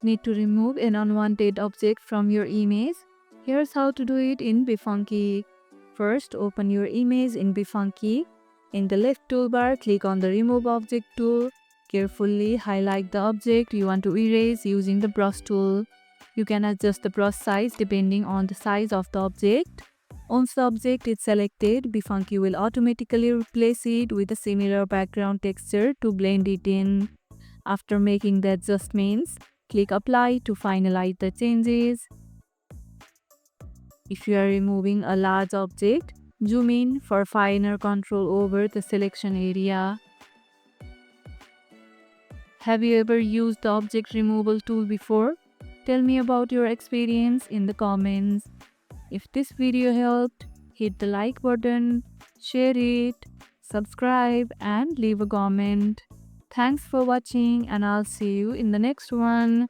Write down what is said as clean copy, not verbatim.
Need to remove an unwanted object from your image? Here's how to do it in BeFunky. First, open your image in BeFunky. In the left toolbar, click on the Remove Object tool. Carefully highlight the object you want to erase using the brush tool. You can adjust the brush size depending on the size of the object. Once the object is selected, BeFunky will automatically replace it with a similar background texture to blend it in. After making the adjustments, click Apply to finalize the changes. If you are removing a large object, zoom in for finer control over the selection area. Have you ever used the object removal tool before? Tell me about your experience in the comments. If this video helped, hit the like button, share it, subscribe and leave a comment. Thanks for watching and I'll see you in the next one.